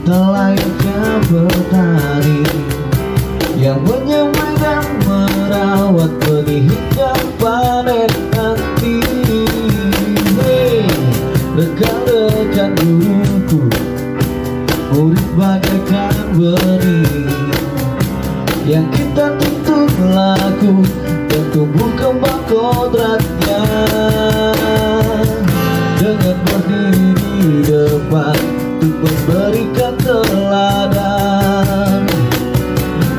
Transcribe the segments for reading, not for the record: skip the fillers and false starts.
layaknya petani yang menyamai dan merawat benih hingga panen nanti. Rekan-rekan guruku, murid bagaikan benih yang kita tuntut laku dan tumbuh kembang kodratnya. Dengan berdiri di depan untuk memberikan teladan,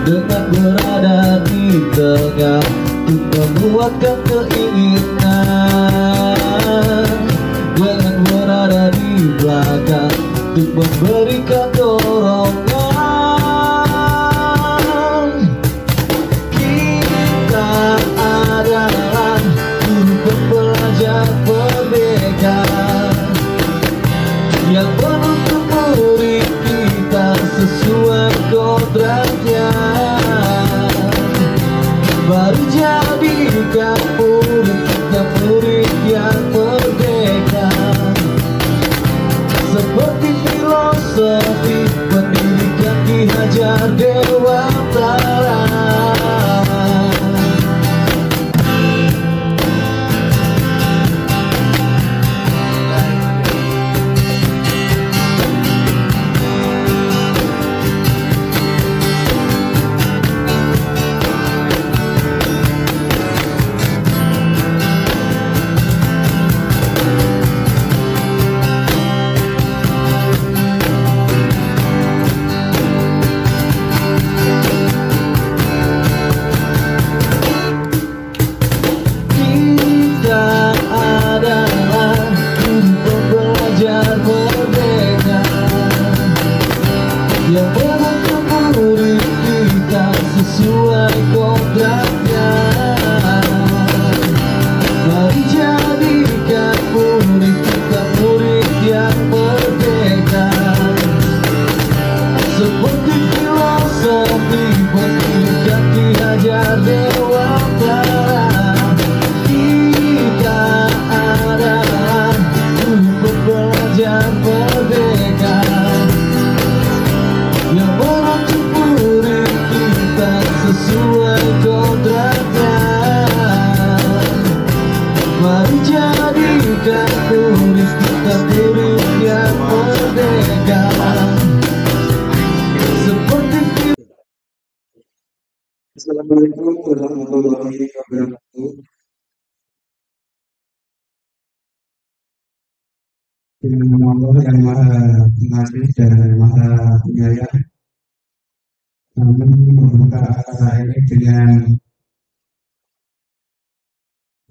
dengan berada di tengah untuk menguatkan keinginan, dengan berada di belakang untuk memberikan dorongan. Kita adalah guru pembelajar merdeka yang menuntut murid kita sesuai kodratnya. Mari jadikan murid kita murid yang merdeka, seperti filosofi pendidikan Ki Hajar Dewantara. Yang menuntut murid kita sesuai kodratnya. Mari jadikan murid kita murid yang merdeka, seperti filosofi pendidikan Ki Hajar Dewantara. Kita adalah guru pembelajar merdeka yang menuntut murid kita sesuai kodratnya. Mari jadikan murid kita murid yang merdeka, seperti. Assalamualaikum warahmatullahi wabarakatuh. Dengan nama Allah yang Maha Pengasih dan Maha Penyayang, kami membuka acara ini dengan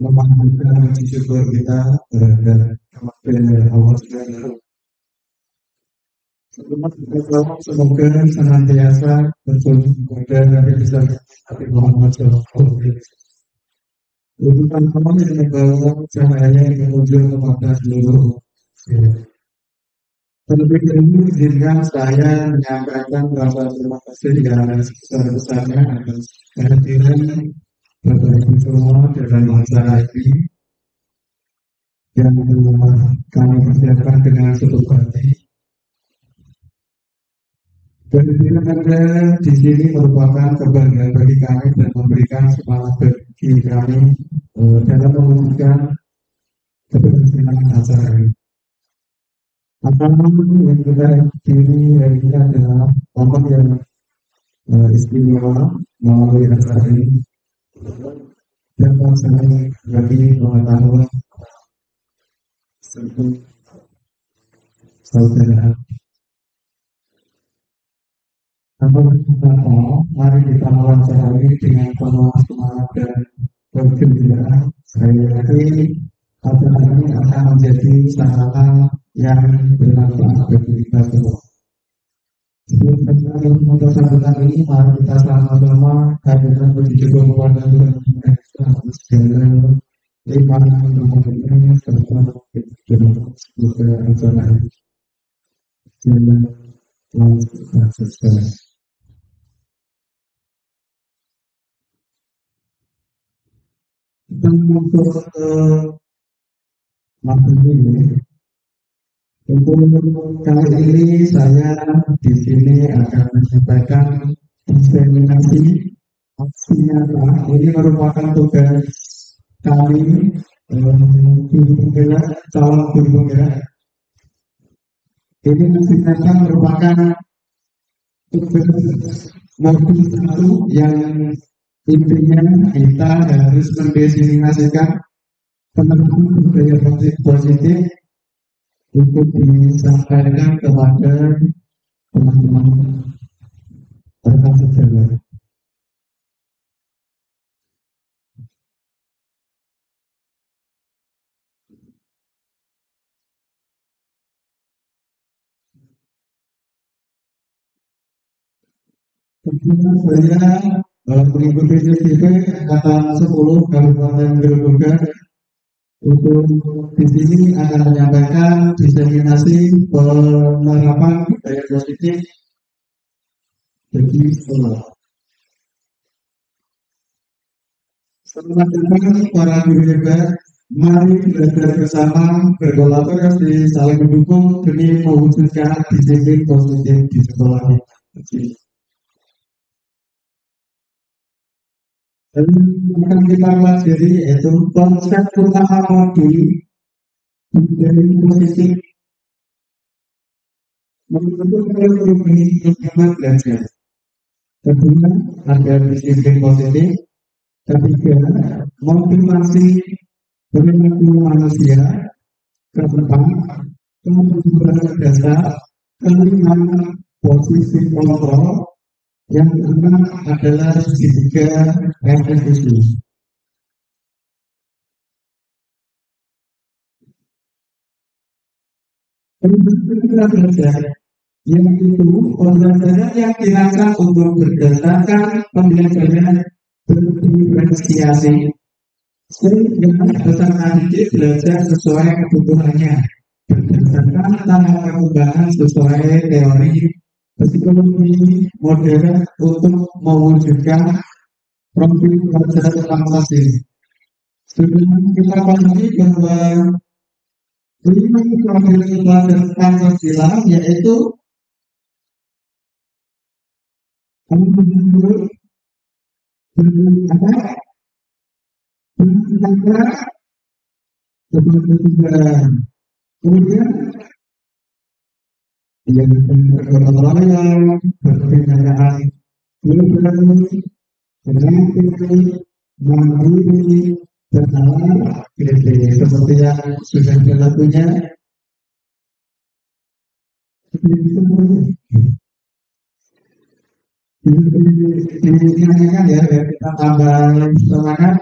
memanggilkan puji syukur kita terhadap kematian Allah Subhanahu. Semoga senantiasa berjaya kepada Nabi besar Nabi Muhammad SAW. Utusan Allah yang membawa cahaya yang menuju kepada seluruh. Terlebih dahulu izinkan saya menyampaikan rasa terima kasih yang sebesar-besarnya atas kehadiran Bapak Ibu semua dalam acara ini yang telah kami persiapkan dengan seluruh hati. Kehadiran Anda di sini merupakan kebanggaan bagi kami dan memberikan semangat bagi kami dalam mewujudkan keberhasilan acara ini. Acara yang kita diri hari ini adalah momen yang istimewa melalui acara ini dapat saya bagi pengetahuan serta saudara. Tanpa berkata, mari kita mulai acara ini dengan penuh semangat dan bergembira. Saya yakin acara ini akan menjadi sarana yang bermanfaat bagi kita semua. Sebelum kita untuk sambutan ini, mari kita sama-sama hadirkan puji syukur kepada Tuhan Yang Maha segala limpahan rahmat-Nya serta semoga acara ini jalan lancar sukses. Kita untuk materi ini Untuk kali ini saya di sini akan menyampaikan diseminasi aksi nyata. Ini merupakan tugas kami guru penggerak, calon guru penggerak. Ini aksi merupakan tugas modul satu yang intinya kita harus mendiseminasikan penerapan budaya positif untuk disampaikan kepada teman-teman rekan sejawat. Kemudian saya mengikuti CCP angkatan 10 Kabupaten Gerobogan. Untuk di sini akan menyampaikan diseminasi penerapan budaya positif bagi sekolah. Selamat datang para guru hebat. Mari belajar bersama, berkolaborasi, saling mendukung demi mewujudkan disiplin positif di sekolah ini. Dan akan kita pelajari yaitu konsep utama modul budaya positif membentuk teman belajar. Kedua, ada disiplin positif. Ketiga, motivasi perilaku manusia. Keempat, kebutuhan dasar. Kelima, posisi kontrol. Yang keenam adalah tiga efektivitas. Kita belajar yang itu pembelajaran yang dirancang untuk berdasarkan pembelajaran berdiferensiasi sehingga peserta didik belajar sesuai kebutuhannya berdasarkan tahap perkembangan sesuai teori psikologi modern untuk mewujudkan profil pelajar Pancasila. Sudah kita pahami bahwa 5 profil pelajar Pancasila yaitu kemudian yang berkelompok berbedaan global, kreatif, mandiri, bernalar, seperti yang sudah dilakunya. Ini ya, kita tambah semangat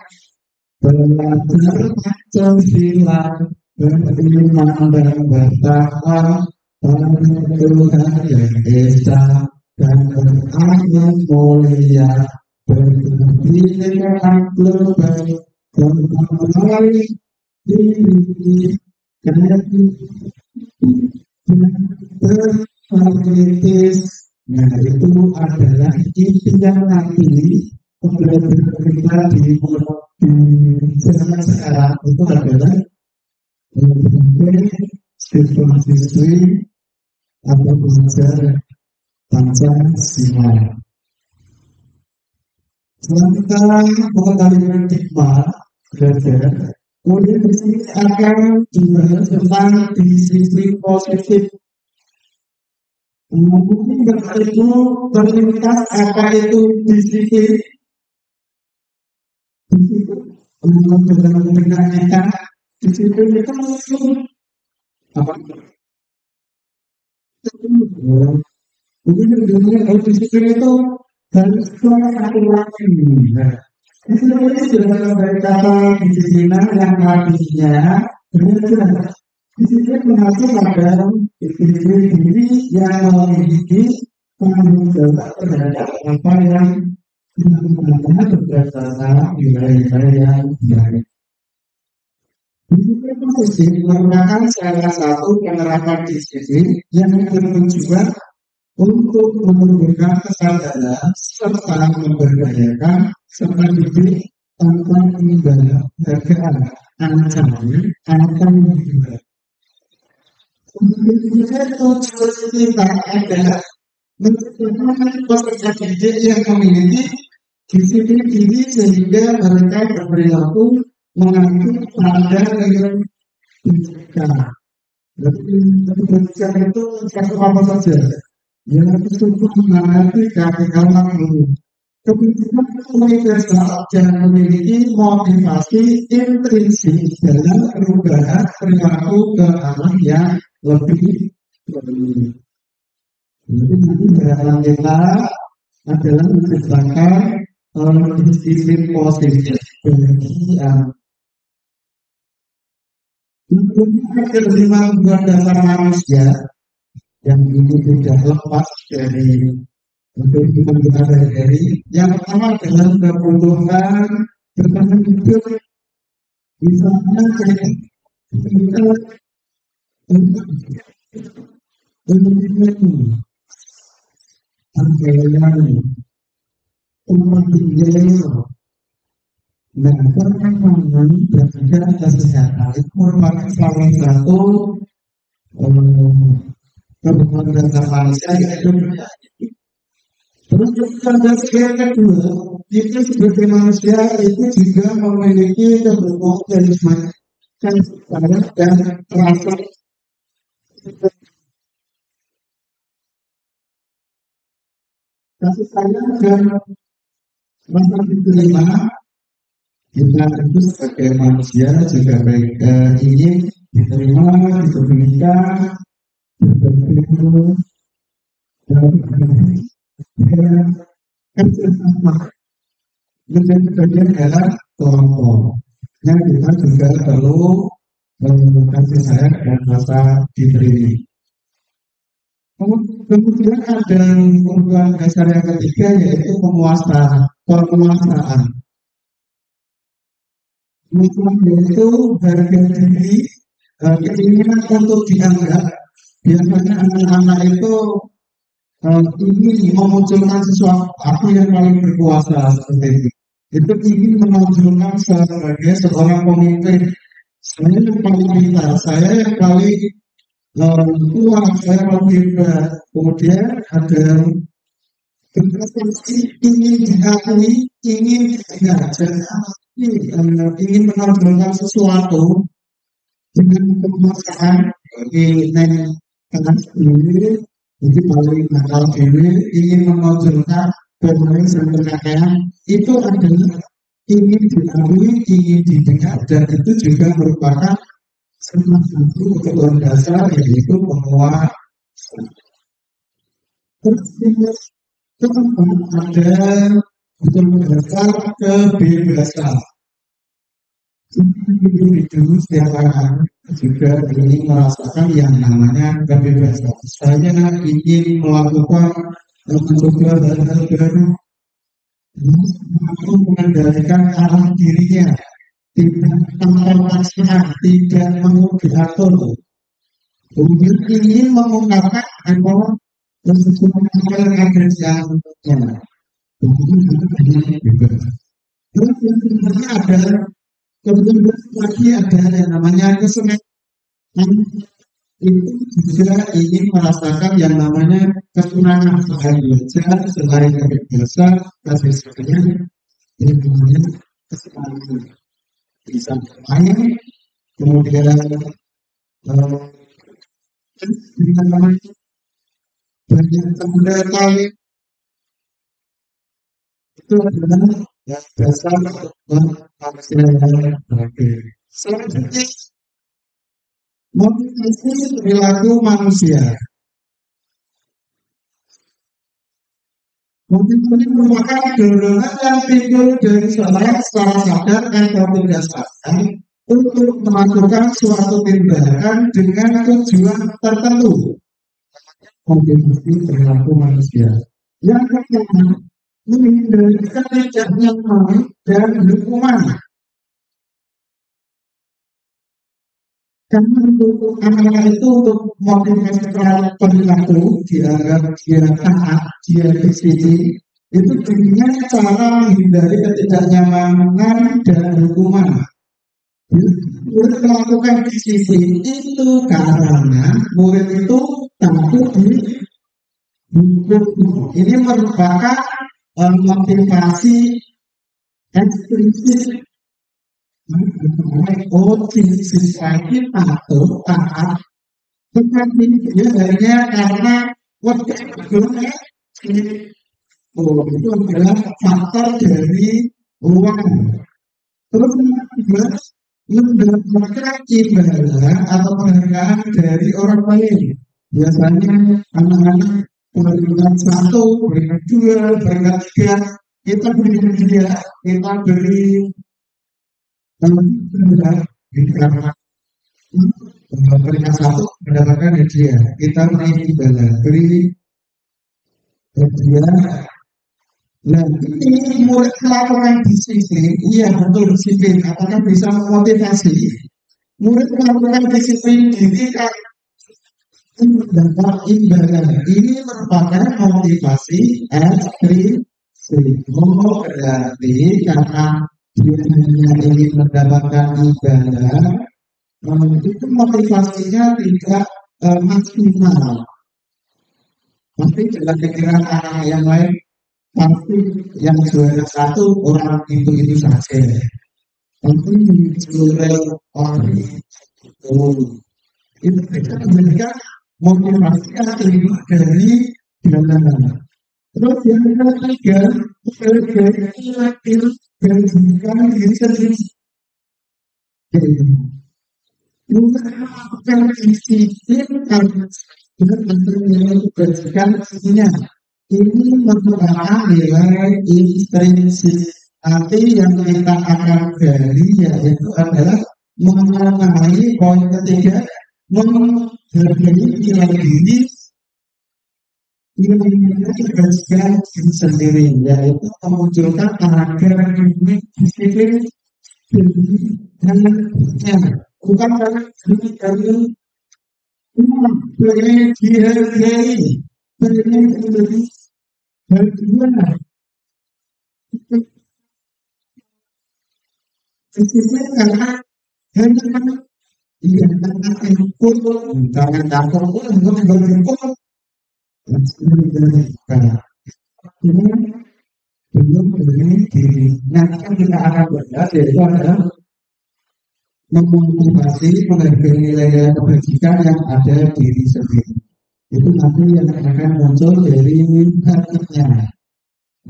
belajar Pancasila, beriman dan bertakwa. Tuhan yang Esa dan berakhir mulia berkepentingan global kembali diri kreatif dan berpolitis. Nah itu adalah impian nanti pembelajaran kita di zaman sekarang itu adalah siswa-siswi atau belajar Pancasila. Selanjutnya mengetahui paradigma belajar, kemudian di sini akan dibahas tentang disiplin positif. Mungkin Bapak Ibu terlintas apa itu disiplin? Disiplin itu apa? Mungkin disiplin itu harus aturan. Disiplin itu sudah dari kata disiplin yang artinya benar. Disiplin mengacu pada disiplin diri yang memiliki tanggung jawab terhadap apa yang dilakukannya berdasarkan nilai-nilai yang baik. Disiplin positif merupakan salah satu penerapan disiplin yang bertujuan untuk menumbuhkan kesadaran serta memberdayakan serta didik tanpa peninggalan hargaan ancaman atau hiburan. itu kita adalah menciptakan peserta didik yang memiliki disiplin diri sehingga mereka berperilaku mengacu pada nilai etika. Jadi pendidikan itu satu apa saja yang cukup menghadapi keagamaan ini. Kemudian universal dan memiliki motivasi intrinsik dalam perubahan perilaku ke arah yang lebih baik. Jadi nanti harapan kita adalah menciptakan disiplin positif bagi kelima tujuan dasar manusia yang ini tidak lepas dari kehidupan kita sehari-hari. Yang pertama adalah kebutuhan bertahan hidup, misalnya kita anggaran tempat tinggal. Nah, perkembangan dan kesehatan itu merupakan salah satu kebutuhan dasar manusia yaitu terus yang kedua, kita sebagai manusia itu juga memiliki kebutuhan dari semacam sayang dan rasa kasih sayang dan rasa diterima. Kita itu sebagai manusia juga ingin diterima, dipedulikan, berpikir, dan kerjasama menjadi bagian dalam kelompok. Yang kita juga perlu kasih sayang dan rasa diterima. Kemudian ada kebutuhan dasar yang ketiga yaitu penguasaan. Yaitu harga diri, keinginan untuk dianggap. Biasanya anak-anak itu ingin memunculkan sesuatu yang paling berkuasa seperti itu. Itu ingin menonjolkan sebagai seorang pemimpin. Saya yang paling pintar, saya yang paling kuat, saya paling hebat. Kemudian ada berprestasi, ingin diakui, ingin dihargai, ingin menonjolkan sesuatu dengan kekuasaan ini jadi paling nakal ini ingin menonjolkan bermain dan itu adalah ingin diakui, ingin didengar dan itu juga merupakan salah satu kebutuhan dasar yaitu penguasaan. Terus ada kebutuhan dasar kebebasan. Individu setiap orang juga ingin merasakan yang namanya kebebasan. Saya ingin melakukan mencoba hal-hal baru, untuk mengendalikan arah dirinya, tidak terpaksa, tidak mau diatur. Kemudian ingin mengungkapkan apa sesuatu yang ada yang bebas. Terus yang sebenarnya ada kemudian lagi ada yang namanya kesenangan. Itu juga ingin merasakan yang namanya kesenangan selain belajar, selain kebebasan, kasih sayang, yang namanya kesenangan. Bisa bermain, kemudian dengan namanya banyak tanda kali itu adalah yang dasar manusia yang terakhir. Selanjutnya, motivasi perilaku manusia. Motivasi merupakan dorongan yang timbul dari seorang secara sadar atau tidak sadar untuk melakukan suatu tindakan dengan tujuan tertentu. Motivasi perilaku manusia. Yang pertama, menghindari ketidaknyamanan dan hukuman. Karena untuk anak-anak itu untuk motivasi perilaku dianggap dia taat, dia disiplin, itu dengan cara menghindari ketidaknyamanan dan hukuman. Murid melakukan disiplin itu karena murid itu takut di buku. Ini merupakan motivasi eksplisit. Oh, siswa ini takut taat, tetapi sebenarnya karena waktu itu adalah faktor dari uang. Terus yang kedua, mendapatkan imbalan atau penghargaan dari orang lain. Biasanya anak-anak peringkat satu, peringkat dua, peringkat tiga, kita beri dia, kita beri peringkat satu mendapatkan hadiah, kita beri imbalan, beri hadiah. Nah, ini murid melakukan disiplin, iya betul disiplin, apakah bisa memotivasi? Murid melakukan disiplin ketika mendapat imbalan, ini merupakan motivasi ekstrinsi. Oh, berarti karena dia hanya ingin mendapatkan imbalan, itu motivasinya tidak maksimal. Pasti dalam pikiran anak yang lain, pasti yang juara satu orang itu saja. Tapi juara orang itu kita memberikan motivasi terima dari jalan. Terus yang ketiga, gajikan diri sendiri. Bukan disiplin karena dengan gajikan dirinya. Ini merupakan nilai intrinsik. Nanti yang kita akan gali yaitu adalah mengenai poin ketiga, menghargai nilai diri, gajikan diri sendiri, yaitu memunculkan agar ini disiplin dan bukan karena diri dari dihargai. Bagaimana disiplin karena hanya iya karena takut jangan takut untuk berikut belum berdiri diri. Nah, kita akan bahas yaitu adalah memotivasi menghargai nilai kebajikan yang ada diri sendiri. Itu nanti yang akan muncul dari hatinya.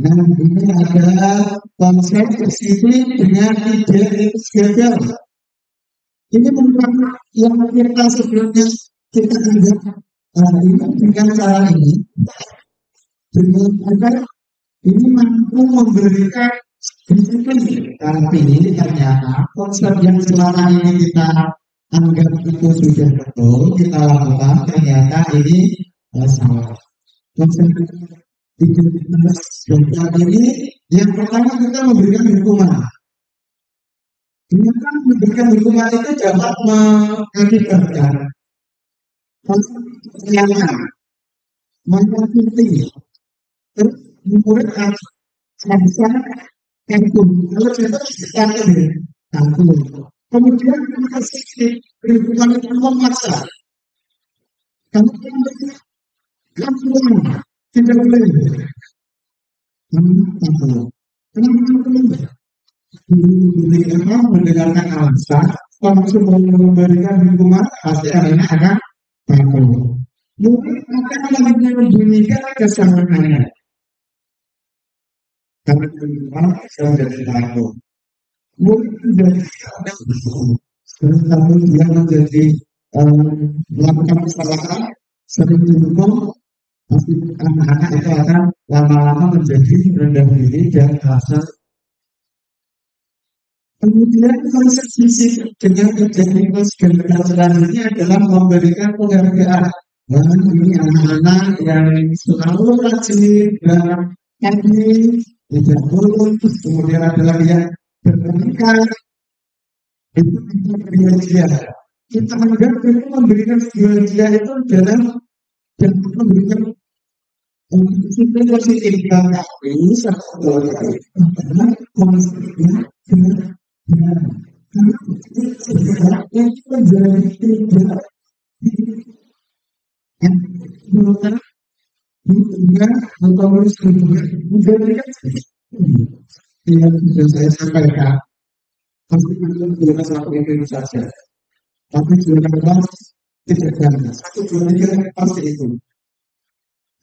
Nah, ini adalah konsep disiplin dengan ide itu gagal. Ini merupakan yang kita sebelumnya kita anggap ini dengan cara ini, dengan agar ini mampu memberikan disiplin. Tapi ini ternyata konsep yang selama ini kita anggap itu sudah betul, kita lakukan, ternyata ini salah. Konsep identitas gagal ini yang pertama kita memberikan hukuman. Ternyata memberikan hukuman itu dapat mengakibatkan kesalahan, menyakiti, terus murid harus bisa takut. Kalau kita takut, kemudian kasih hukuman itu memaksa. Kamu tidak boleh. Kenapa mendengarkan alasan, langsung memberikan hukuman, pasti akhirnya akan takut. Mungkin akan membunyikan kesalahannya. Karena hukuman saya jadi takut. Mungkin dari satu dia menjadi melakukan kesalahan, sering dihukum, pasti anak-anak itu akan lama-lama menjadi rendah diri dan merasa. Kemudian konsep fisik dengan identitas gagal selanjutnya adalah memberikan penghargaan. Nah, ini anak-anak yang selalu rajin dan tadi tidak lulus, kemudian ada lagi yang berpendidikan, itu kita berikan dia. Kita anggap itu memberikan dia itu dalam dan memberikan disiplin positif, tapi sebetulnya karena konsepnya benar. itu menjadi tidak bukan hubungan atau hubungan menjadikan yang sudah saya sampaikan pasti belum jelas satu itu saja tapi jelas tidak jelas satu tiga pasti itu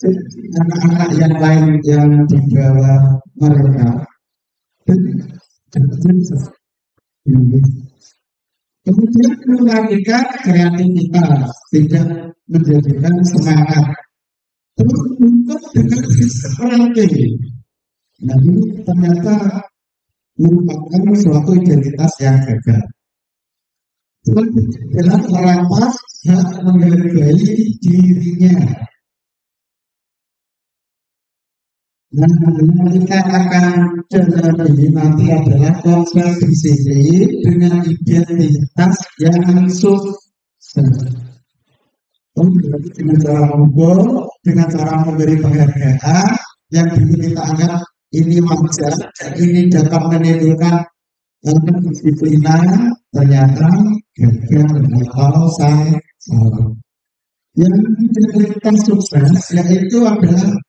jadi anak-anak yang lain yang di bawah mereka tidak jelas. Kemudian mengalihkan kreativitas, tidak menjadikan semangat. Terus untuk dengan strategi. Nah ini ternyata merupakan suatu identitas yang gagal. Dalam melapas hak menghargai dirinya. Nah, kita akan jalani nanti adalah konsep disiplin dengan identitas yang sukses. Berarti dengan cara ngobrol, dengan cara memberi penghargaan yang dulu kita anggap ini wajar, dan ini dapat menimbulkan kedisiplinan, ternyata gagal atau salah. Yang identitas sukses yaitu adalah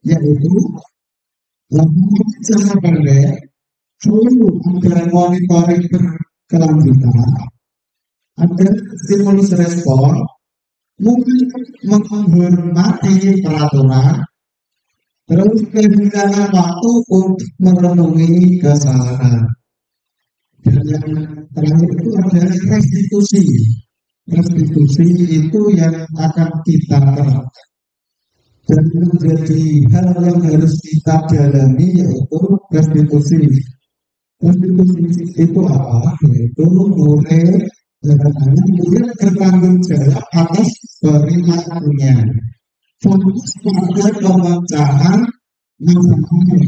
yaitu jangka pendek perlu ada monitoring berkelanjutan, ada stimulus respon, mungkin menghormati peraturan, terus kehilangan waktu untuk merenungi kesalahan. Dan yang terakhir itu adalah restitusi. Restitusi itu yang akan kita terapkan. Dan menjadi hal yang harus kita dalami yaitu restitusi. Restitusi itu apa? Yaitu murid bertanggung jawab atas perilakunya. Fokus pada pemecahan masalah.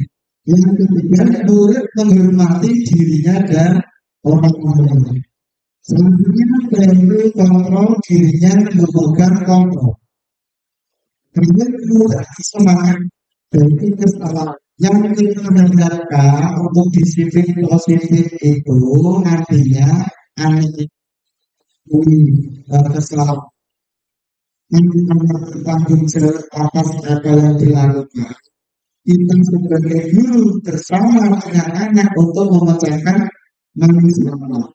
Yang ketiga, murid menghormati dirinya dan orang lain. Selanjutnya, perlu kontrol dirinya memegang kontrol. Kemudian semangat dari kesalahan yang kita harapkan untuk disiplin positif itu nantinya kesalahan yang kita bertanggung jawab atas apa yang dilakukan. Kita sebagai guru bersama anak-anak untuk memecahkan masalah.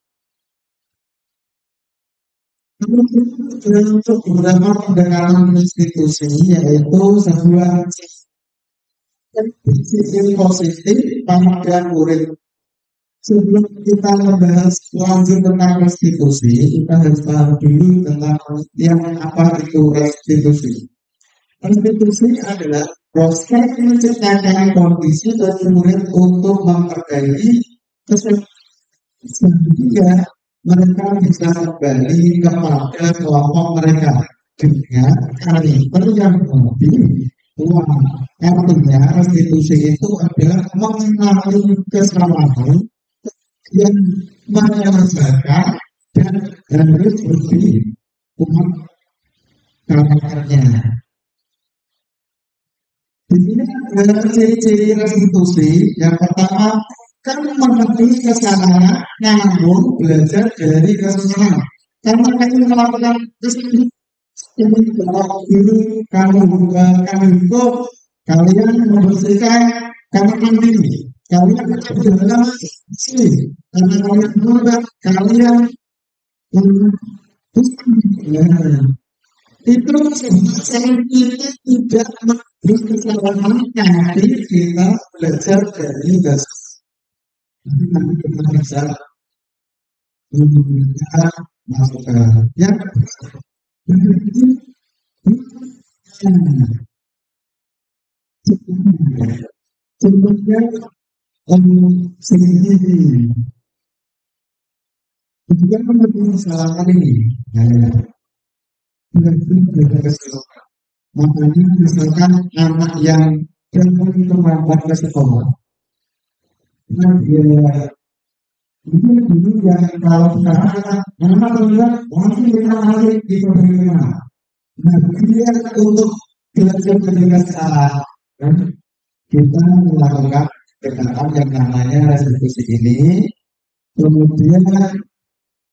Untuk beberapa pendekatan institusi yaitu sebuah disiplin positif pada murid. Sebelum kita membahas lanjut tentang restitusi, kita harus tahu dulu tentang yang apa itu restitusi. Restitusi adalah proses menciptakan kondisi bagi murid untuk memperbaiki kesehatan mereka bisa kembali kepada kelompok mereka dengan karakter yang lebih kuat. Artinya restitusi itu adalah mengenali kesalahan yang menyelesaikan dan harus lebih kuat karakternya. Di sini ada ciri-ciri restitusi. Yang pertama, kamu mengerti kesalahan, namun belajar dari kesalahan. Karena kamu melakukan kesalahan, ini kalau dulu kamu hukum, kalian membersihkan kamar mandi, kalian berjalan sini, karena kalian mudah, kalian itu sebab kita tidak memberi kesalahan, tapi kita belajar dari kesalahan. Nanti kita bisa masukan yang contohnya segini juga menjadi masalah ini makanya misalkan anak yang belum terlambat ke sekolah ini dulu yang kalau sekarang anak melihat masih kita masih di pemerintah. Nah, dia untuk belajar dari kesalahan kita melakukan pendekatan yang namanya restitusi ini Kemudian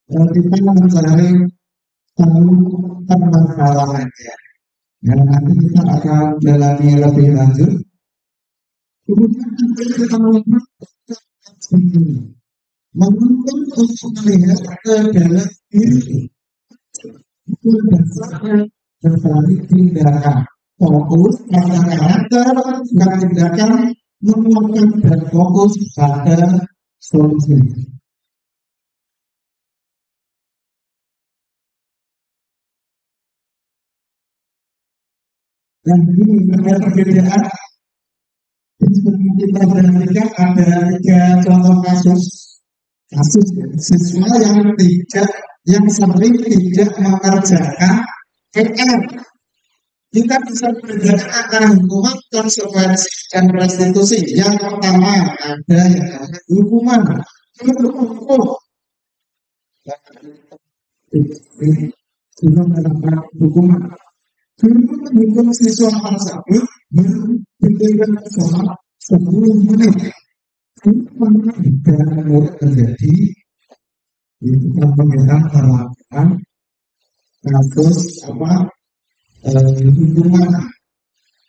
kita mencari tahu permasalahannya. Ya, nanti kita akan jalani lebih lanjut. Kemudian kita menuntut untuk melihat ke dalam diri. Itu dasarnya dari tindakan. Fokus pada karakter dan tindakan menguatkan dan fokus pada solusi. Dan ini ada perbedaan. Seperti kita perhatikan ada 3 contoh kasus siswa yang sering tidak mengerjakan PR. Kita bisa berbeda antara hukuman, konsekuensi, dan restitusi. Yang pertama ada yang namanya hukuman. Hukuman. Hukum siswa tersebut berpikirkan soal 10 menit. Dan terjadi itu pemegang perlakuan kasus hukuman.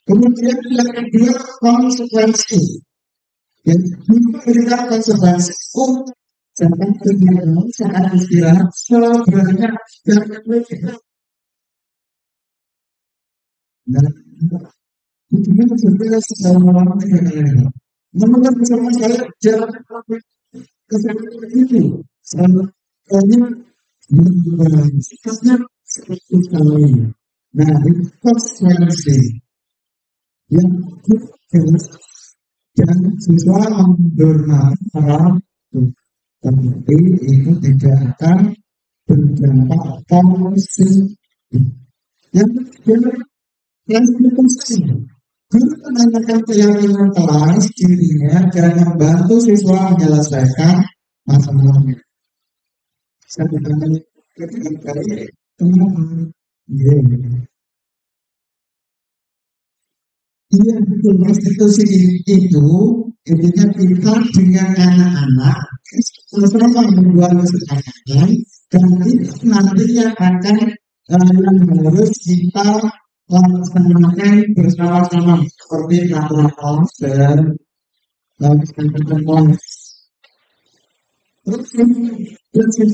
Kemudian yang kedua konsekuensi. Yang memberikan konsekuensi jangan kegiatan saat istirahat sebenarnya dan itu sebenarnya secara malam ini. Namun bersama saya jalan kesehatan itu hanya sikapnya seperti kali. Nah, itu konsekuensi yang jelas dan siswa menghormati orang tapi itu tidak akan berdampak positif. Yang kedua, restitusi. Guru menanyakan keyakinan kelas dirinya dan membantu siswa menyelesaikan masalahnya. Saya ditanya ketika teman-teman, iya betul, restitusi itu intinya kita dengan anak-anak sama membuat kesepakatan dan itu nantinya akan yang harus kita laksanakan bersama-sama seperti peraturan dan kesepakatan. Terus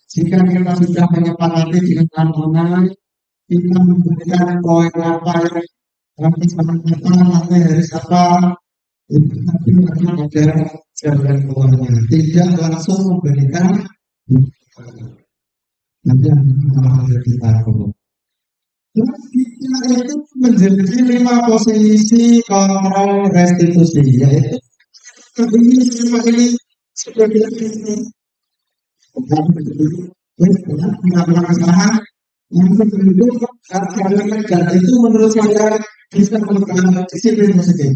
jika kita sudah menyepakati dengan anak-anak, kita memberikan poin apa yang kesepakatan nanti harus apa, itu nanti akan ada jalan keluarnya. Tidak langsung memberikan nanti akan kita perlu. Terus kita itu menjadi 5 posisi kontrol restitusi, yaitu ini semua ini sudah ini melakukan kesalahan yang itu dan itu menurut saya bisa merupakan disiplin positif.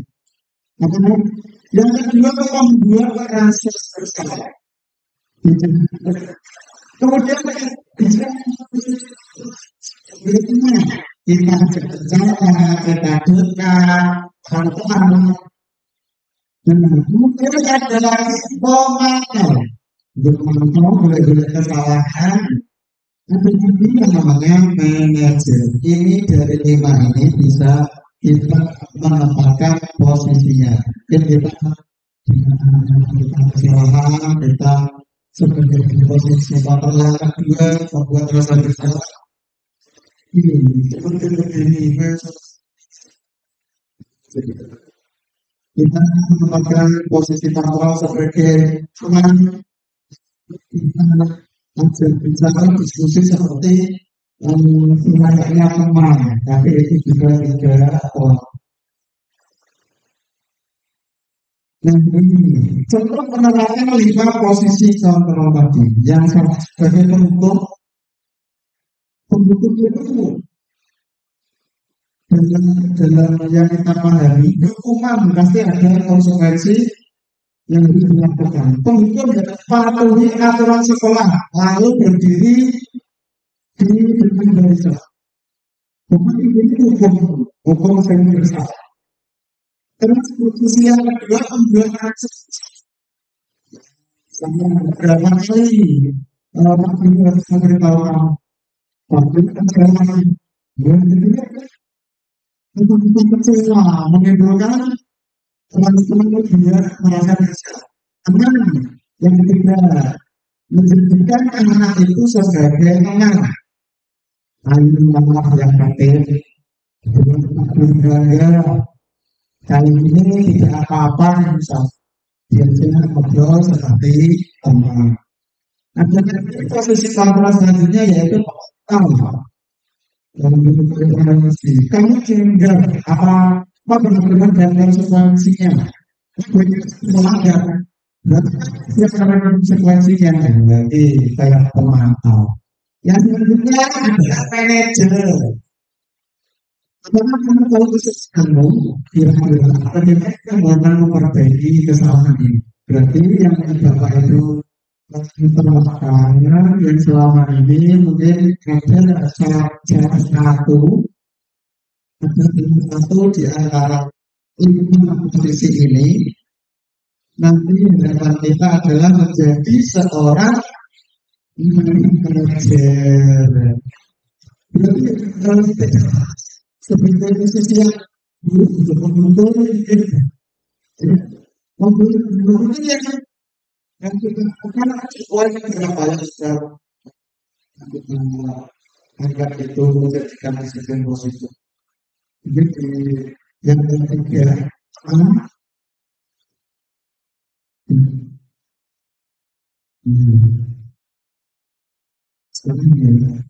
Yang kedua membuat rasa bersalah. Kemudian bisa kita berbicara, kita duka, bantuan. Kemudian ada lagi pemantau. Memantau boleh kesalahan. Ada juga yang namanya manajer. Ini dari 5 ini bisa kita menempatkan posisinya. Jadi kita kesalahan, kita sebagai posisi kontrol kedua membuat rasa bersalah. Ini seperti begini. Kita menempatkan posisi kontrol sebagai teman. Kita bicara diskusi seperti sebenarnya teman, tapi itu juga tidak Nah ini contoh penerapan 5 posisi kontrol tadi yang sebagai penutup itu dalam yang kita pahami hukuman pasti ada konsekuensi yang harus dilakukan. Penghukum patuhi aturan sekolah lalu berdiri di depan barisan. Hukum ini hukum yang bersalah. Terus posisi yang kedua membuat akses Saya berapa kali waktu itu harus memberitahu kamu waktu itu kan saya lagi bulan ketiga itu kecewa menimbulkan teman-teman dia merasa kecewa. Teman yang ketiga menjadikan anak itu sebagai teman. Ayo Allah yang batin, bergaya kali ini tidak apa-apa misal biasanya ngobrol seperti teman. Nah, posisi kontrol selanjutnya yaitu tahu yang informasi. Kamu tinggal apa benar-benar dan konsekuensinya. Melanggar. Berarti setiap ada konsekuensinya. Berarti kayak pemantau. Yang selanjutnya adalah manajer. Apakah kamu tahu khusus kamu kira-kira bagaimana kamu akan memperbaiki kesalahan ini? Berarti yang Bapak itu terlaksana yang selama ini mungkin ada cara satu di antara 5 posisi ini nanti harapan kita adalah menjadi seorang manajer. Berarti kalau kita sebagai posisi yang mungkin yang kita lakukan sesuai berapa yang sudah kita anggap itu menjadikan asisten positif. Jadi yang ketiga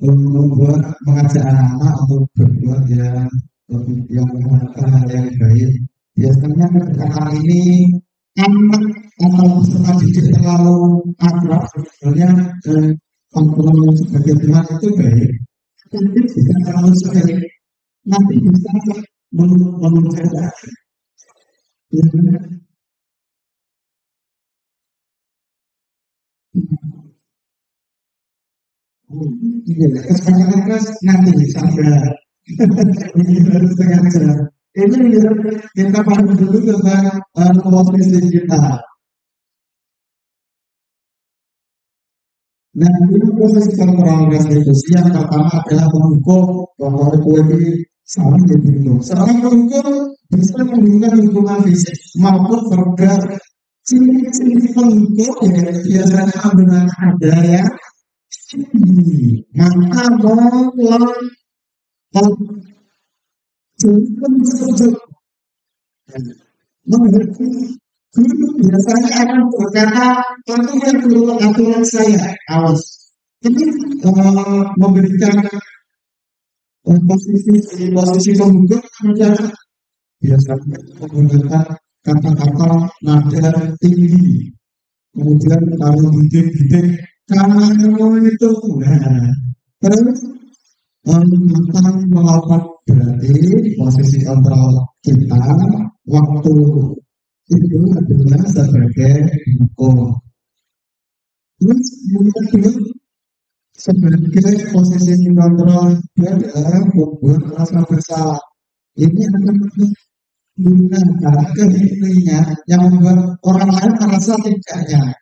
membuat mengajak anak untuk berbuat yang hal yang baik. Biasanya hal ini anak atau peserta didik terlalu akrab sebenarnya kontrol sebagai teman itu baik, tapi jika terlalu sering nanti bisa menceritakan. Kesempatan terus nanti sampai ini harus setengah jam. Ini kita paham dulu tentang posisi kita. Nah, ini posisi kontrol restitusi yang pertama adalah mengukur bahwa ini salah gitu. Seorang pengukur bisa memberikan hubungan fisik maupun verbal. Ciri-ciri pengukur biasanya menggunakan ada ya. Maka mengerti guru biasanya akan berkata lakukan dulu aturan saya awas ini memberikan posisi pembuka adalah biasanya menggunakan kata-kata nada tinggi kemudian kalau bidik-bidik kamu itu terus tentang melakukan berarti posisi kontrol kita waktu itu adalah sebagai hukum. Terus yang kedua sebagai posisi kontrol dia adalah membuat rasa bersalah. Ini akan menggunakan kehidupannya yang membuat orang lain merasa tidaknya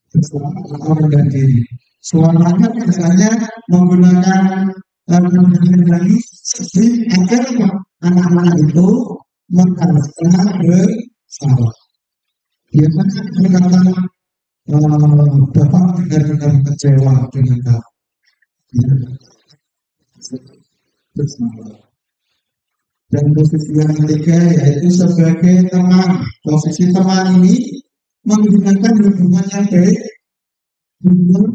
bersalah atau rendah diri. Suaranya biasanya menggunakan lagi sedih agar anak-anak itu merasa bersalah. Biasanya berkata Bapak benar-benar kecewa dengan kamu. Dan posisi yang ketiga yaitu sebagai teman. Posisi teman ini menggunakan hubungan yang baik untuk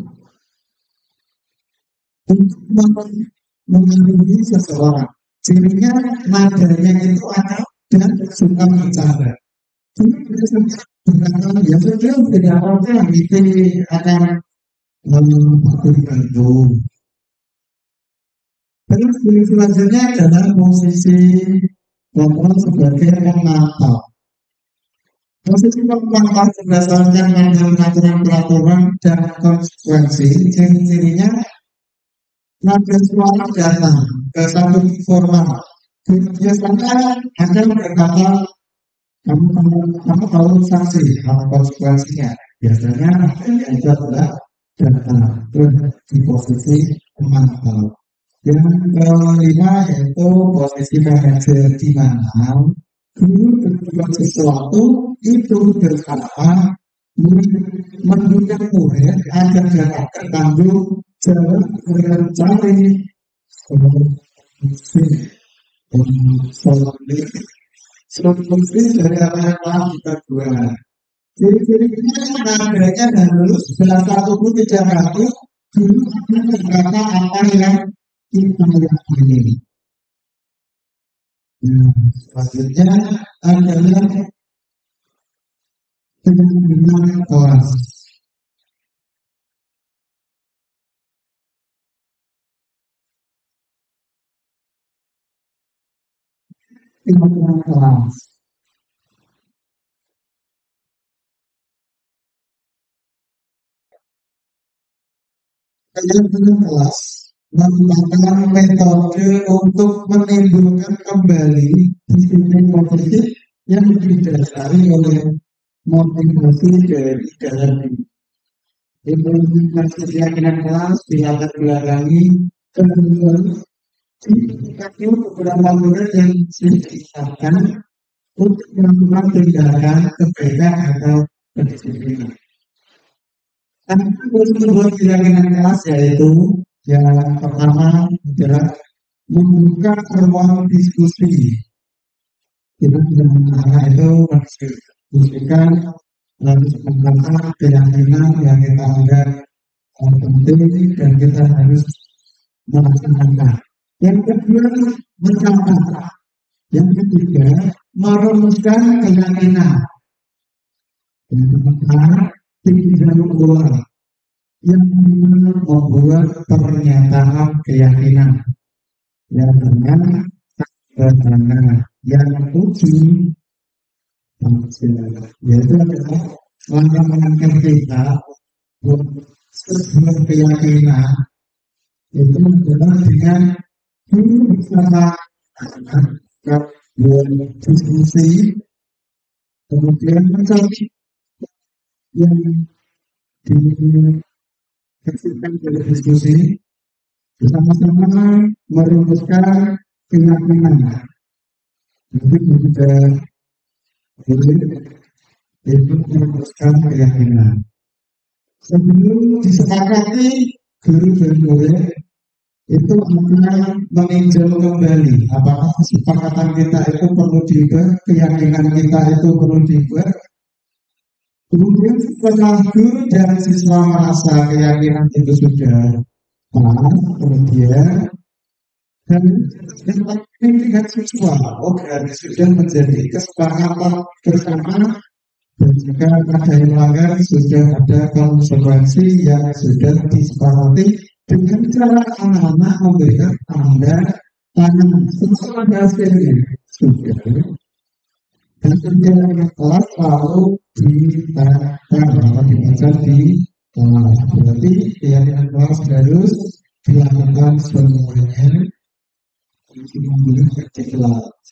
mengambil seseorang. Cirinya nadanya itu ada dan suka bercanda. Jadi biasanya berkata ya sudah tidak apa-apa itu akan membantu. Terus selanjutnya adalah posisi kontrol sebagai pemantau. Posisi pemantau berdasarkan aturan-peraturan dan konsekuensi. Ciri-cirinya nada suara datang ke satu formal. Biasanya ada berkata kamu tahu sanksi atau konsekuensinya. Biasanya itu adalah data di posisi pemantau. Yang kelima yaitu posisi manajer, di mana guru berbuat sesuatu itu bersama mendukung murid agar dapat tertanggung jawab mencari solusi dari apa yang telah kita buat. Ciri-cirinya nadanya harus bahasa tubuh tidak bagus, guru akan berkata apa yang kita yakini. Selanjutnya adalah pimpinan kelas. Pimpinan kelas. Pimpinan kelas menggunakan metode untuk menimbulkan kembali disiplin positif yang didasari oleh motivasi dari dalam diri. Implementasi keyakinan kelas dilatar belakangi kemudian dikasih beberapa murid yang disiapkan untuk melakukan tindakan kebaikan atau kedisiplinan. Sebuah keyakinan kelas yaitu yang pertama adalah membuka ruang diskusi. Kita dengan itu mendiskusikan lalu tentang keyakinan yang kita anggap penting dan kita harus melaksanakan. Yang kedua, mencatat. Yang ketiga, merumuskan keyakinan. Yang keempat, tidak keluar. Yang membuat pernyataan keyakinan. Yang keenam, yang ketujuh, yaitu adalah langkah-langkah kita buat sebuah keyakinan itu adalah dengan bersama diskusi, kemudian mencari yang dihasilkan dari diskusi bersama-sama merumuskan keyakinan. Jadi kita itu merumuskan keyakinan. Sebelum disepakati guru dan murid itu akan meninjau kembali apakah kesepakatan kita itu perlu diubah, keyakinan kita itu perlu diubah. Kemudian setelah guru dan siswa merasa keyakinan itu sudah pas, kemudian dan dengan siswa, berarti sudah menjadi kesepakatan bersama dan jika ada yang melanggar sudah ada konsekuensi yang sudah disepakati dengan cara anak-anak memberikan tanda tangan sesuai hasilnya sudah dan kemudian kelas lalu dibaca di kelas. Berarti keyakinan kelas harus dilakukan semuanya untuk memberikan di kelas.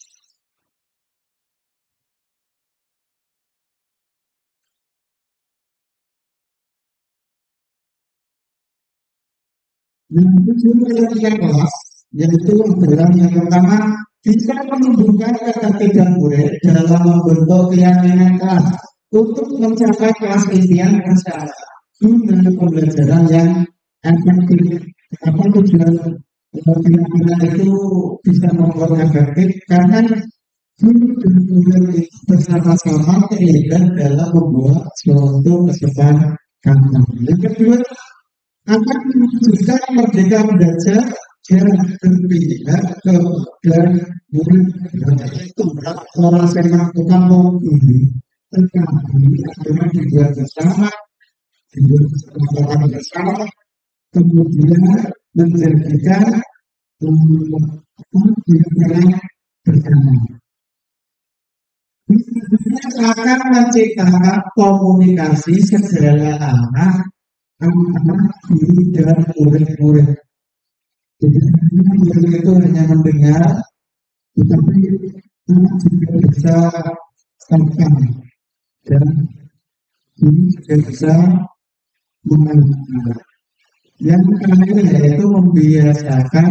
Yang keyakinan kelas yaitu adalah yang pertama bisa menumbuhkan ketertiban murid dalam membentuk keyakinan kelas untuk mencapai kelas impian bersama guna pembelajaran yang efektif. Apa tujuan keyakinan itu bisa membuat efektif karena guru dan murid itu bersama-sama terlibat dalam membuat suatu kesepakatan. Yang kedua akan menunjukkan merdeka belajar yang berpihak dan murid itu orang yang melakukan guru tetapi akhirnya dibuat bersama bersama kemudian menjadikan pikiran bersama akan menciptakan komunikasi segala arah anak guru dan murid-murid. Jadi guru itu hanya mendengar, tetapi anak juga bisa sampaikan dan ini juga bisa mengenal. Yang terakhir yaitu membiasakan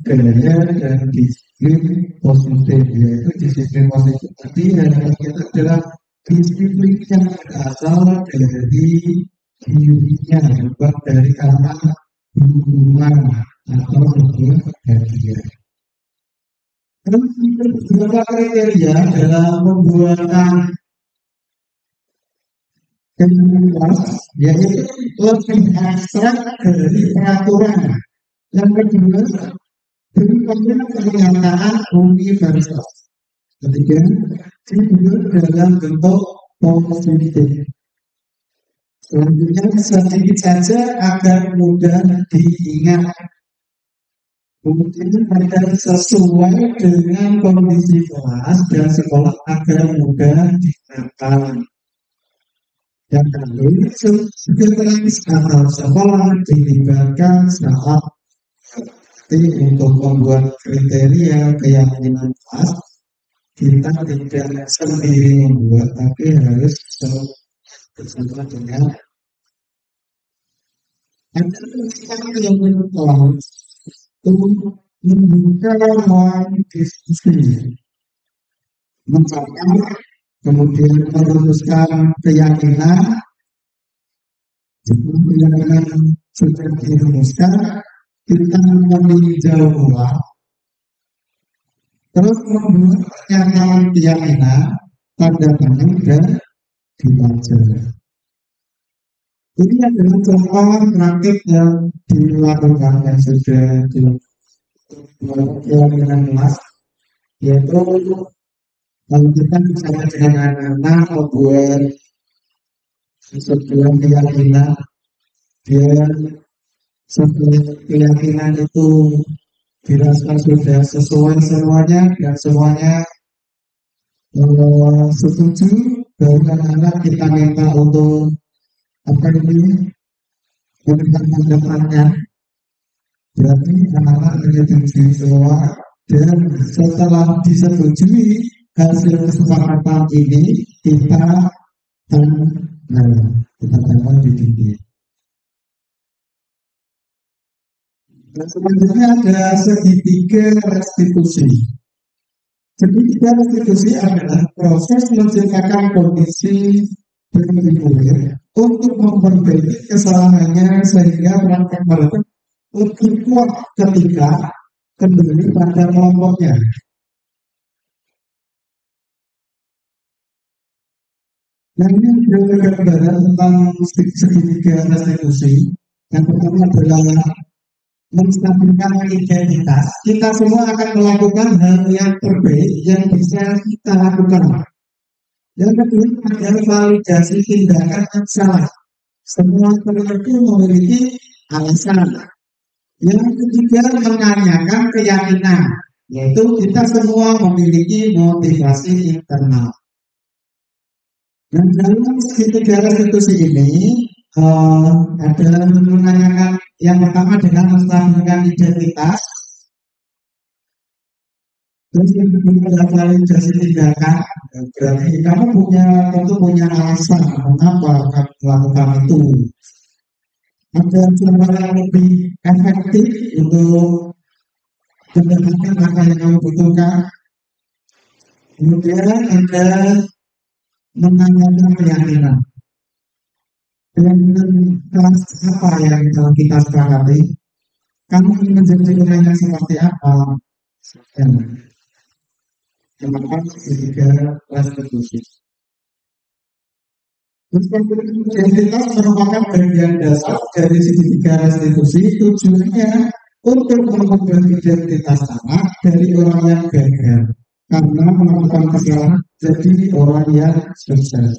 gaya dan disiplin positif, yaitu disiplin positif tadi yang kita adalah disiplin yang berasal dari dirinya, bukan dari kata hubungan atau hubungan kebahagiaan. Terus beberapa kriteria dalam pembuatan kelas, yaitu lebih abstrak dari peraturan. Yang kedua, berikutnya pernyataan universal. Ketiga, dibuat dalam bentuk positif. Selanjutnya sedikit saja agar mudah diingat. Kemudian ada sesuai dengan kondisi kelas dan sekolah agar mudah dihafal. Yang terakhir, sekretaris atau sekolah dilibatkan saat untuk membuat kriteria keyakinan kelas. Kita tidak sendiri membuat, tapi harus bersama dengan ada yang kelas untuk membuka ruang diskusi, mencapai, kemudian merumuskan keyakinan. Jika keyakinan sudah dirumuskan, kita meninjau ulang, terus membuat pernyataan keyakinan pada panel dan dibaca. Ini adalah contoh praktik yang dilakukan yang sudah dilakukan kelas, yaitu kalau kita bicara dengan anak-anak membuat sebuah keyakinan, dia sebuah keyakinan itu dirasa sudah sesuai semuanya dan semuanya setuju, baru anak-anak kita minta untuk apa ini memberikan pendapatnya. Berarti anak-anak menyetujui semua, dan setelah disetujui hasil kesepakatan ini kita tanam di titik. Dan selanjutnya ada segitiga restitusi. Segitiga restitusi adalah proses menciptakan kondisi berikutnya untuk memperbaiki kesalahannya sehingga praktek mereka lebih kuat ketika kembali pada kelompoknya. Nah, ini adalah gambaran tentang segitiga restitusi. Yang pertama adalah menstabilkan identitas. Kita semua akan melakukan hal yang terbaik yang bisa kita lakukan. Yang kedua adalah validasi tindakan yang salah. Semua perilaku memiliki alasan. Yang ketiga menanyakan keyakinan, yaitu kita semua memiliki motivasi internal. Dan dalam segitiga restitusi ini ada menanyakan yang pertama dengan menstabilkan identitas. Terus yang kedua adalah validasi tindakan. Berarti kamu tentu punya alasan mengapa kamu melakukan itu. Ada cara yang lebih efektif untuk mendapatkan apa yang kamu butuhkan. Kemudian ada menanyakan keyakinan. Keyakinan kelas apa yang kita sepakati? Kamu ingin menjadi orang yang seperti apa? Kenapa segitiga restitusi? Identitas merupakan bagian dasar dari segitiga restitusi. Tujuannya untuk mengubah identitas anak dari orang yang gagal karena melakukan kesalahan jadi orang yang sukses.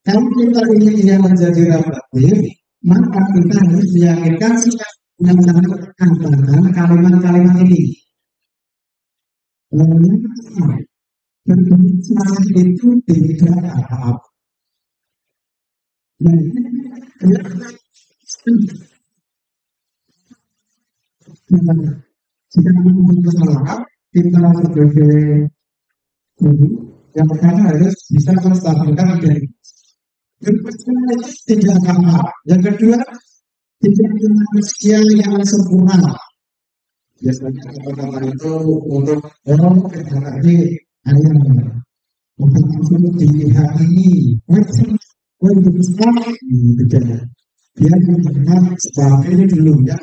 Kalau kita ingin dia menjadi reflektif, maka kita harus meyakinkan dengan kalimat-kalimat ini. Berbicara itu tidak apa-apa. Nah, jika membuat kesalahan, kita sebagai guru yang pertama harus bisa menstabilkan identitas. Yang pertama itu tidak apa. Yang kedua, tidak ada manusia yang sempurna. Biasanya orang-orang itu untuk orang lagi ayam bukan langsung dilihat ini untuk besar gitu ya. Dia melihat seperti ini dulu ya.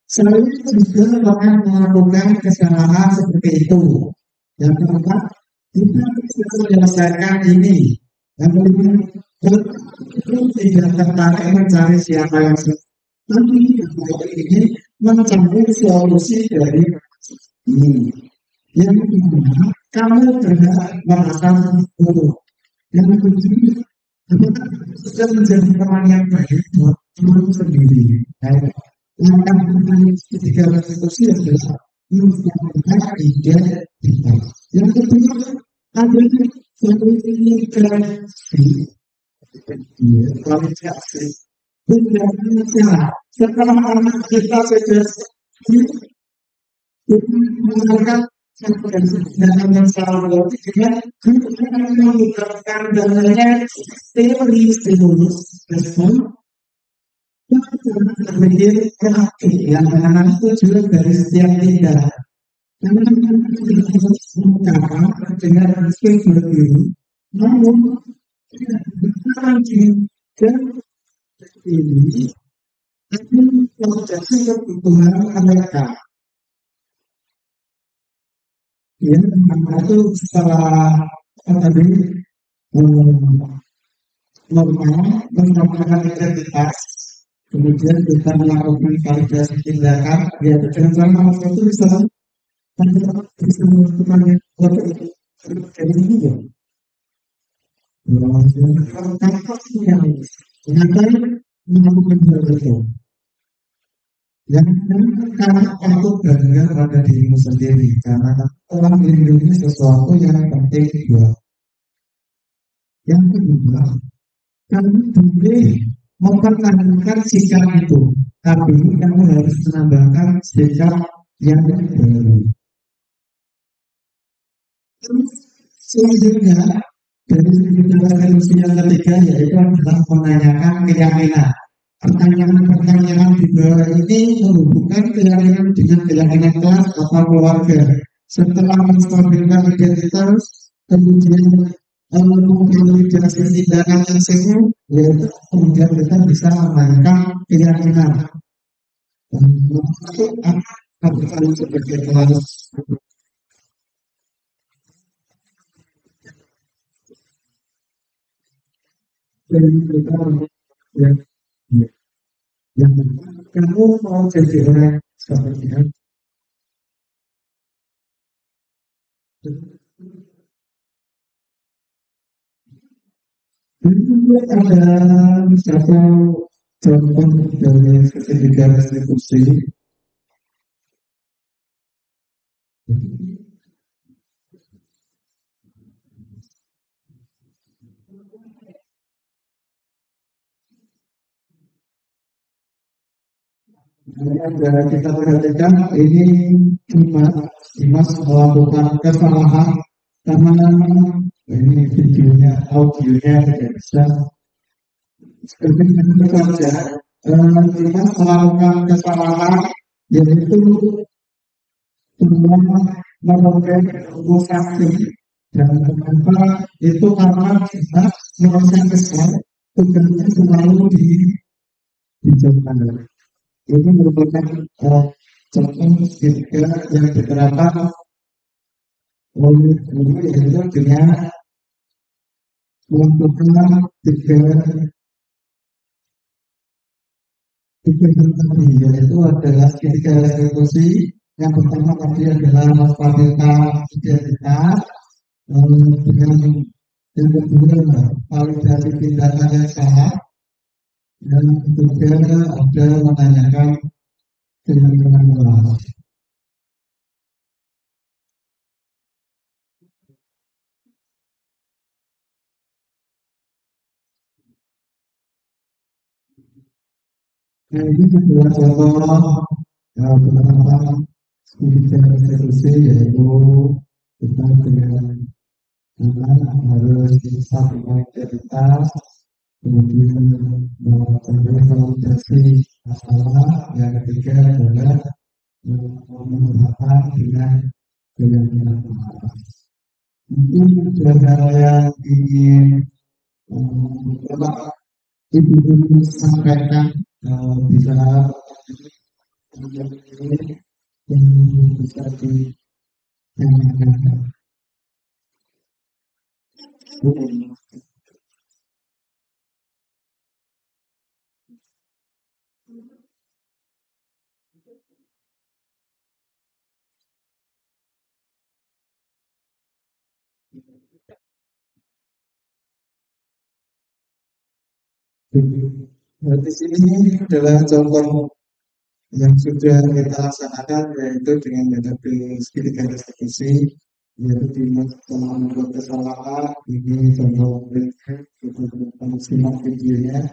Selalu juga akan melakukan kesalahan seperti itu. Yang keempat, kita bisa menyelesaikan ini. Yang kelima, itu tidak tertarik mencari siapa yang tapi ini mencari solusi dari ini. Yang kedua, kamu berhak merasa buruk. Yang ketiga, sudah menjadi teman yang baik buat kamu sendiri. Langkah ketiga restitusi adalah mengusahakan identitas. Yang kedua, ada kualifikasi. Tidak masalah. Setelah anak kita sudah mengenalkan dan masalah dengan menggunakan dananya teori stimulus respon kita berpikir proaktif yang anak itu juga dari setiap tindakan. Karena kita harus mengungkapkan dengan respon berbeda, namun tidak juga ini akan menjadi kebutuhan mereka. Ya, itu setelah tadi normal menetapkan identitas, kemudian kita melakukan validasi tindakan, ya dengan cara itu bisa melakukan itu jadi ini ya. Yang melakukan hal itu. Yang karena aku bangga pada dirimu sendiri, karena telah melindungi sesuatu yang penting juga. Yang kedua, kamu boleh mempertahankan sikap itu, tapi kamu harus menambahkan sikap yang baru. Terus selanjutnya dari solusi yang ketiga yaitu adalah menanyakan keyakinan. Pertanyaan-pertanyaan di bawah ini menghubungkan keyakinan dengan keyakinan kelas atau keluarga. Setelah menstabilkan identitas, kemudian memvalidasi tindakan yang semua, yaitu kemudian kita bisa menanyakan keyakinan. Itu apa sebagai kelas? Dan kita yang kamu mau jadi orang seperti apa? Ada satu contoh dari sertifikat restitusi. Dan kita perhatikan ini Dimas melakukan kesalahan karena ini videonya, audionya tidak bisa. Seperti itu saja, Dimas melakukan kesalahan yaitu memakai saksi dan kenapa itu karena kita merasa kesal tugasnya selalu dijalankan. Ini merupakan contoh ketika yang diterapkan oleh guru yaitu dengan melakukan tiga tadi yaitu adalah ketika restitusi. Yang pertama tadi adalah menstabilkan identitas, dengan yang kedua validasi tindakan yang salah, dan ketiga ada menanyakan keyakinan kelas. Nah, ini adalah contoh penerapan kebijakan restitusi yaitu kita dengan harus bisa punya identitas, kemudian validasi masalah, yang ketiga adalah menerapkan dengan maaf. Mungkin ada hal yang ingin Bapak Ibu sampaikan, bisa bisa ditanyakan. Di sini adalah contoh yang sudah kita laksanakan, yaitu dengan metode segitiga restitusi, yaitu di membuat kesalahan. Ini contoh berikut, kita simak videonya.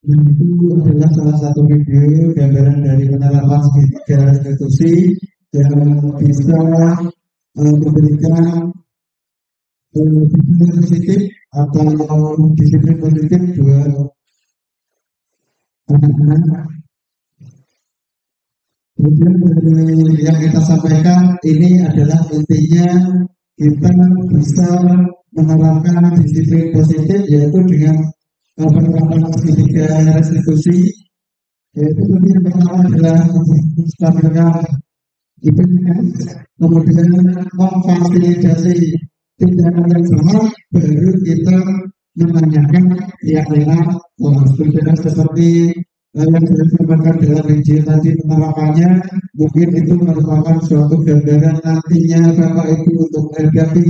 Dan itu adalah salah satu video gambaran dari penerapan segitiga restitusi yang bisa memberikan disiplin positif atau disiplin positif buat anak-anak. Kemudian dari yang kita sampaikan ini adalah intinya kita bisa menerapkan disiplin positif, yaitu dengan penerapan segitiga restitusi, yaitu yang pertama adalah menstabilkan kemudian memfasilitasi tindakan yang salah, baru kita menanyakan kira-kira sudah seperti yang saya sampaikan dalam Injil tadi penerapannya, mungkin itu merupakan suatu gambaran nantinya Bapak Ibu untuk menghadapi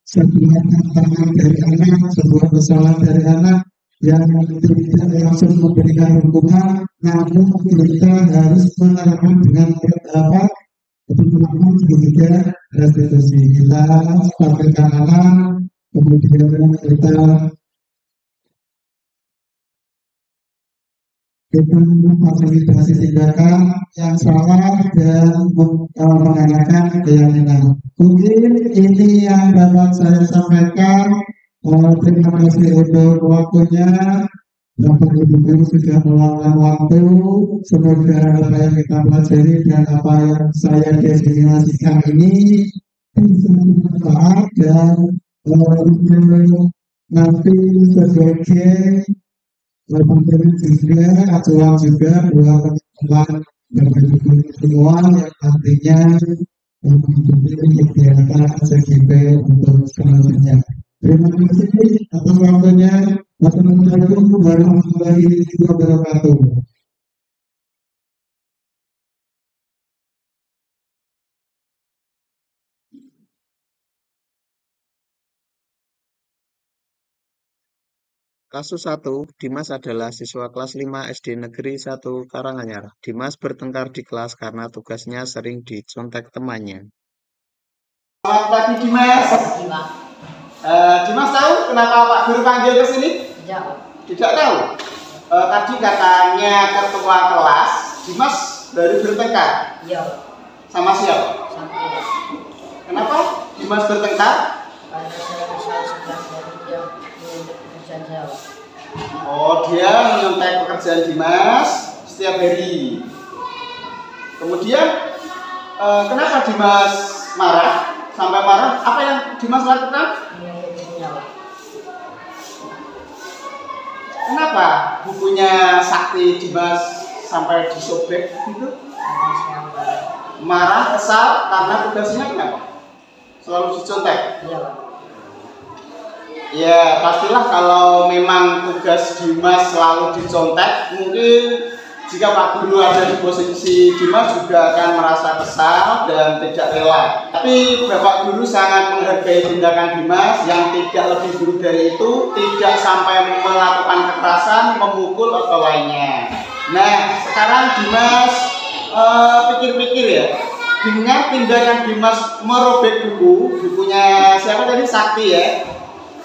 sebuah tantangan dari anak, sebuah kesalahan dari anak yang tidak langsung memberikan hukuman, namun kita harus menerapkan dengan apa teman-teman juga restitusi kita sebagai anak, kemudian kita memfasilitasi tindakan yang salah dan mengarahkan keyakinan. Mungkin ini yang dapat saya sampaikan. Terima kasih untuk waktunya. Bapak Ibu Guru sudah meluangkan waktu. Semoga apa yang kita pelajari dan apa yang saya destinasikan ini bisa bermanfaat dan nanti sebagai teman-teman juga acuan juga buat teman-teman dan semua yang nantinya mengikuti kegiatan CGP untuk selanjutnya. Terima kasih atas waktunya. Wassalamualaikum warahmatullahi wabarakatuh. Kasus 1, Dimas adalah siswa kelas 5 SD Negeri 1 Karanganyar. Dimas bertengkar di kelas karena tugasnya sering dicontek temannya. Selamat pagi Dimas. Dimas tahu kenapa Pak Guru panggil ke sini? Tidak tahu. Tadi katanya ketua kelas Dimas baru bertengkar. Iya. Sama siapa? Kenapa Dimas bertengkar? Karena saya kesal sebelah dari dia untuk pekerjaan saya. Oh, dia menyontek pekerjaan Dimas setiap hari. Kemudian kenapa Dimas marah? Sampai marah? Apa yang Dimas lakukan? Kenapa bukunya Sakti Dimas sampai disobek gitu? Marah, kesal karena tugasnya kenapa? Selalu dicontek. Iya, Pak. Ya, pastilah kalau memang tugas Dimas selalu dicontek, mungkin jika Pak Guru ada di posisi Dimas juga akan merasa kesal dan tidak rela. Tapi Bapak Guru sangat menghargai tindakan Dimas yang tidak lebih buruk dari itu, tidak sampai melakukan kekerasan, memukul atau lainnya. Nah, sekarang Dimas pikir-pikir ya, dengan tindakan Dimas merobek bukunya siapa tadi, Sakti ya,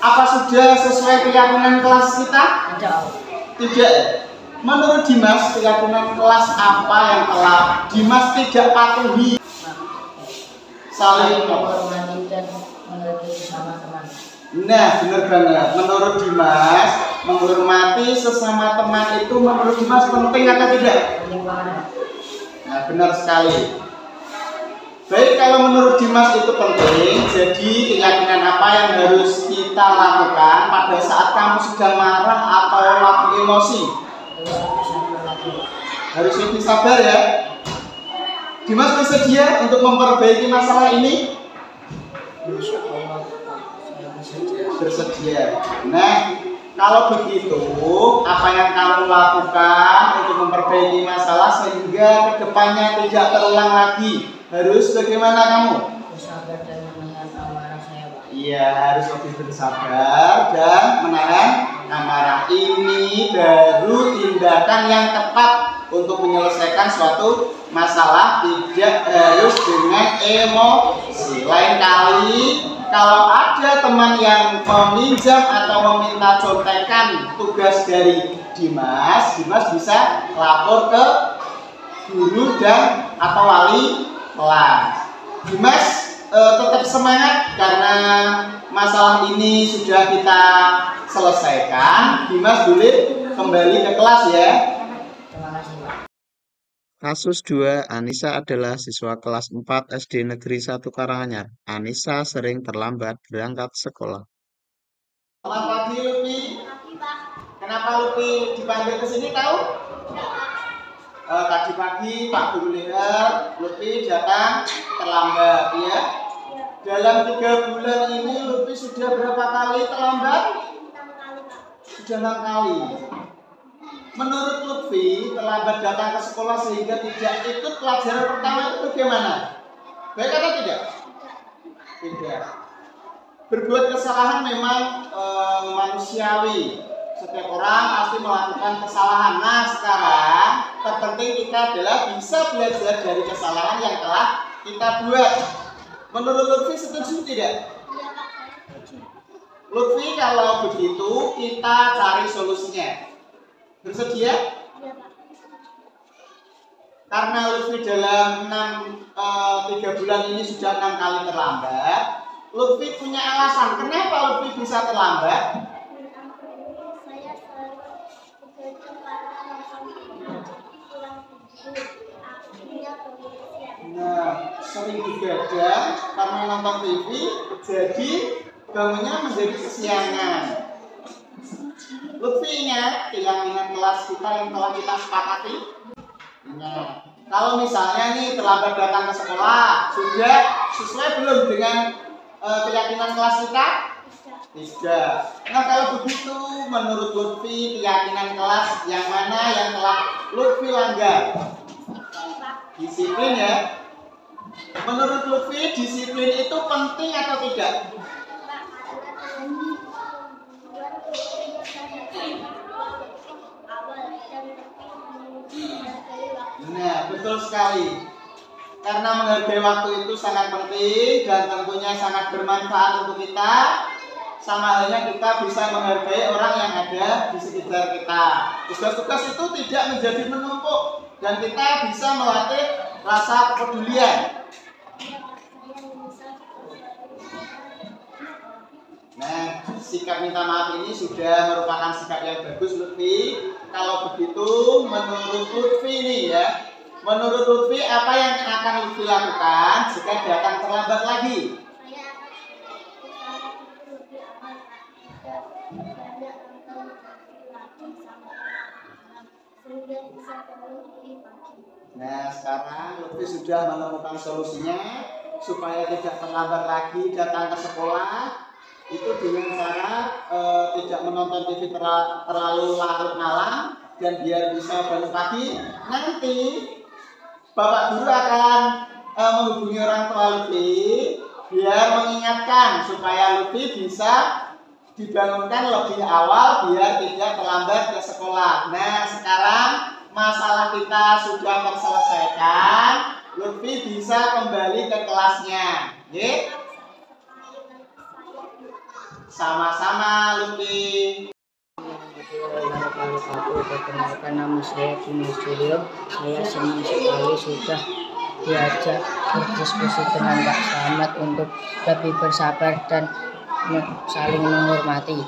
apa sudah sesuai keyakinan kelas kita? Tidak. Menurut Dimas, keyakinan kelas apa yang telah Dimas tidak patuhi? Saling menghormati dan mengerti sesama teman. Nah, benar banget. Menurut Dimas, menghormati sesama teman itu menurut Dimas penting atau tidak? Penting banget. Nah, benar sekali. Baik, kalau menurut Dimas itu penting, jadi keyakinan apa yang harus kita lakukan pada saat kamu sedang marah atau lagi emosi? Harus lebih sabar ya. Dimas bersedia untuk memperbaiki masalah ini? Bersedia. Nah, kalau begitu, apa yang kamu lakukan untuk memperbaiki masalah sehingga kedepannya tidak terulang lagi? Harus bagaimana kamu? Bersabar dan menahan amarah saya, Pak. Iya, harus lebih bersabar dan menahan amarah. Ini baru tindakan yang tepat untuk menyelesaikan suatu masalah, tidak harus dengan emosi. Lain kali kalau ada teman yang meminjam atau meminta contekan tugas dari Dimas, Dimas bisa lapor ke guru dan atau wali kelas. Dimas tetap semangat karena masalah ini sudah kita selesaikan. Dimas boleh kembali ke kelas ya. Terima kasih, Pak. Kasus 2, Anissa adalah siswa kelas 4 SD Negeri 1 Karanganyar. Anissa sering terlambat berangkat sekolah. Selamat pagi Lupi. Kenapa Lupi dipanggil ke sini tahu? Tadi pagi Pak Guru lihat Lupi datang terlambat ya. Dalam 3 bulan ini Lutfi sudah berapa kali terlambat? Sudah 6 kali. Menurut Lutfi, terlambat datang ke sekolah sehingga tidak ikut pelajaran pertama itu bagaimana? Baik atau tidak? Tidak. Berbuat kesalahan memang manusiawi. Setiap orang pasti melakukan kesalahan. Nah, sekarang terpenting kita adalah bisa belajar dari kesalahan yang telah kita buat. Menurut Lutfi setuju tidak? Lutfi, kalau begitu kita cari solusinya. Bersedia? Karena Lutfi dalam 3 bulan ini sudah 6 kali terlambat, Lutfi punya alasan kenapa Lutfi bisa terlambat. Nah, sering begadang karena nonton TV, jadi bangunnya menjadi kesiangan. Lutfi ingat keyakinan kelas kita yang telah kita sepakati. Nah, kalau misalnya nih terlambat datang ke sekolah, sudah sesuai belum dengan keyakinan kelas kita? Tidak. Nah, kalau begitu menurut Lutfi keyakinan kelas yang mana yang telah Lutfi langgar? Disiplin ya. Menurut Lutfi disiplin itu penting atau tidak? Nah, betul sekali. Karena menghargai waktu itu sangat penting dan tentunya sangat bermanfaat untuk kita. Sama halnya kita bisa menghargai orang yang ada di sekitar kita. Tugas-tugas itu tidak menjadi menumpuk dan kita bisa melatih rasa kepedulian. Nah, sikap minta maaf ini sudah merupakan sikap yang bagus, Lutfi. Kalau begitu, menurut Lutfi nih ya, menurut Lutfi apa yang akan Lutfi lakukan jika datang terlambat lagi? Nah, sekarang Lutfi sudah menemukan solusinya supaya tidak terlambat lagi datang ke sekolah. Itu dengan cara tidak menonton TV terlalu larut malam dan biar bisa bangun pagi. Nanti Bapak Guru akan menghubungi orang tua Lutfi biar mengingatkan supaya Lutfi bisa dibangunkan lebih awal biar tidak terlambat ke sekolah. Nah, sekarang masalah kita sudah terselesaikan. Lutfi bisa kembali ke kelasnya. Oke? Sama-sama, Lutfi. Perkenalkan, nama saya Timo Suryo. Saya senang sekali sudah diajak berdiskusi dengan Pak Slamet untuk lebih bersabar dan saling menghormati.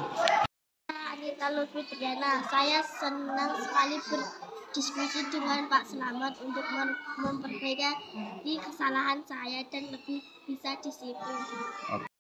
Anita Lutfi Triana, saya senang sekali berdiskusi dengan Pak Slamet untuk memperbaiki kesalahan saya dan lebih bisa disiplin.